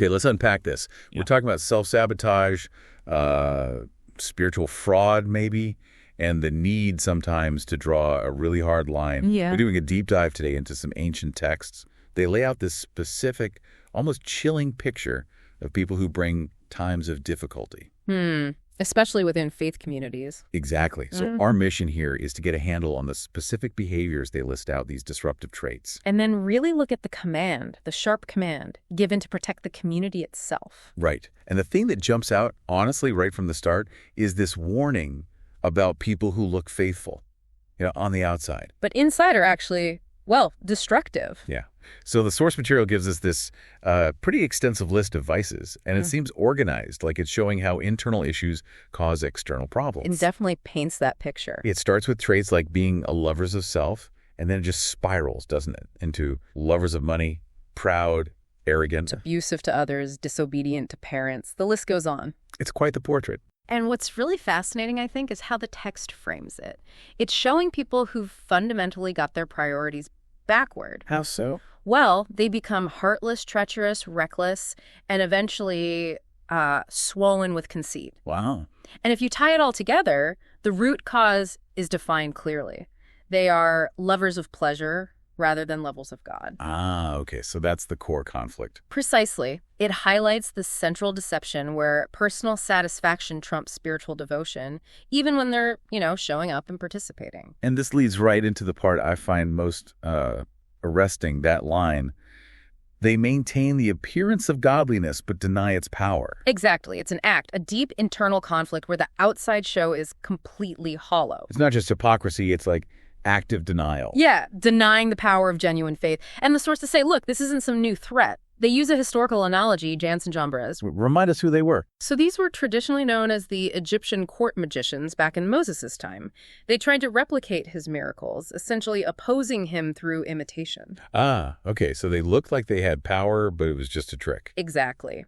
Okay, let's unpack this. Yeah. We're talking about self-sabotage, spiritual fraud maybe, and the need sometimes to draw a really hard line. Yeah. We're doing a deep dive today into some ancient texts. They lay out this specific, almost chilling picture of people who bring times of difficulty. Especially within faith communities. Exactly. So our mission here is to get a handle on the specific behaviors they list out, these disruptive traits. And then really look at the command, the sharp command, given to protect the community itself. Right. And the thing that jumps out, honestly, right from the start, is this warning about people who look faithful, on the outside. But inside are actually, well, destructive. Yeah. So the source material gives us this pretty extensive list of vices, and it seems organized, like it's showing how internal issues cause external problems. It definitely paints that picture. It starts with traits like being a lovers of self, and then it just spirals, doesn't it, into lovers of money, proud, arrogant. Abusive to others, disobedient to parents. The list goes on. It's quite the portrait. And what's really fascinating, I think, is how the text frames it. It's showing people who've fundamentally got their priorities backward. How so? Well, they become heartless, treacherous, reckless, and eventually swollen with conceit. Wow. And if you tie it all together, the root cause is defined clearly. They are lovers of pleasure rather than lovers of God. Ah, okay. So that's the core conflict. Precisely. It highlights the central deception where personal satisfaction trumps spiritual devotion, even when they're, showing up and participating. And this leads right into the part I find most arresting, that line. They maintain the appearance of godliness but deny its power. Exactly. It's an act, a deep internal conflict where the outside show is completely hollow. It's not just hypocrisy, it's like active denial. Yeah, denying the power of genuine faith. And the sources say, look, this isn't some new threat. They use a historical analogy, Jansen John Perez. Remind us who they were. So these were traditionally known as the Egyptian court magicians back in Moses' time. They tried to replicate his miracles, essentially opposing him through imitation. Ah, okay. So they looked like they had power, but it was just a trick. Exactly.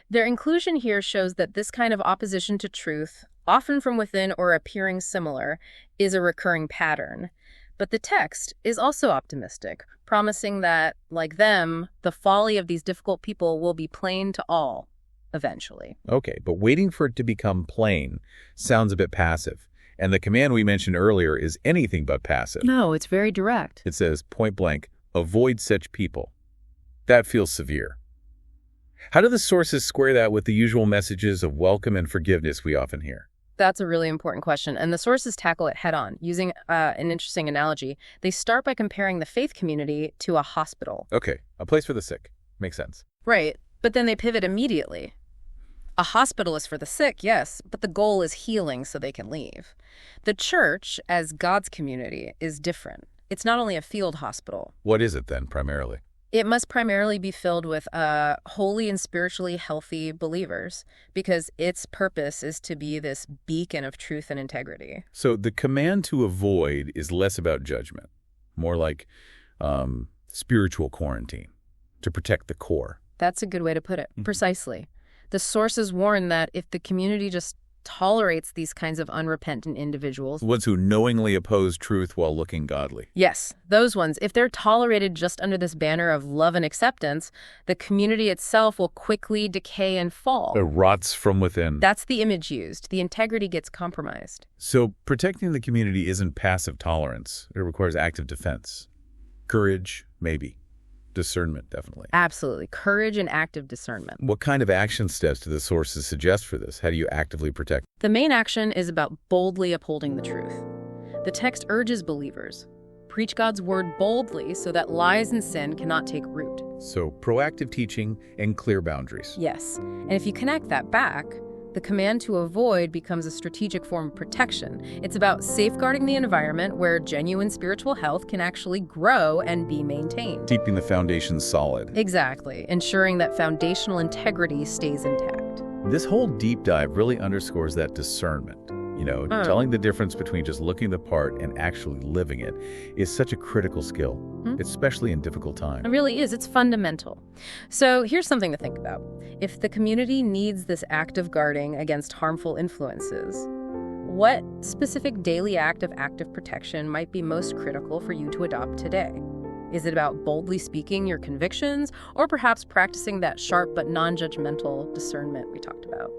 Their inclusion here shows that this kind of opposition to truth, often from within or appearing similar, is a recurring pattern. But the text is also optimistic, promising that, like them, the folly of these difficult people will be plain to all, eventually. Okay, but waiting for it to become plain sounds a bit passive. And the command we mentioned earlier is anything but passive. No, it's very direct. It says, point blank, avoid such people. That feels severe. How do the sources square that with the usual messages of welcome and forgiveness we often hear? That's a really important question, and the sources tackle it head-on, using an interesting analogy. They start by comparing the faith community to a hospital. Okay, a place for the sick. Makes sense. Right, but then they pivot immediately. A hospital is for the sick, yes, but the goal is healing so they can leave. The church, as God's community, is different. It's not only a field hospital. What is it then, primarily? It must primarily be filled with holy and spiritually healthy believers, because its purpose is to be this beacon of truth and integrity. So the command to avoid is less about judgment, more like spiritual quarantine, to protect the core. That's a good way to put it. Precisely. The sources warn that if the community just tolerates these kinds of unrepentant individuals. Ones who knowingly oppose truth while looking godly. Yes, those ones. If they're tolerated just under this banner of love and acceptance, the community itself will quickly decay and fall. It rots from within. That's the image used. The integrity gets compromised. So protecting the community isn't passive tolerance. It requires active defense. Courage, maybe. Discernment, definitely. Absolutely. Courage and active discernment. What kind of action steps do the sources suggest for this? How do you actively protect? The main action is about boldly upholding the truth. The text urges believers, preach God's word boldly so that lies and sin cannot take root. So proactive teaching and clear boundaries. Yes. And if you connect that back, the command to avoid becomes a strategic form of protection. It's about safeguarding the environment where genuine spiritual health can actually grow and be maintained. Keeping the foundation solid. Exactly. Ensuring that foundational integrity stays intact. This whole deep dive really underscores that discernment. Telling the difference between just looking the part and actually living it is such a critical skill, especially in difficult times. It really is. It's fundamental. So here's something to think about. If the community needs this active guarding against harmful influences, what specific daily act of active protection might be most critical for you to adopt today? Is it about boldly speaking your convictions, or perhaps practicing that sharp but non-judgmental discernment we talked about?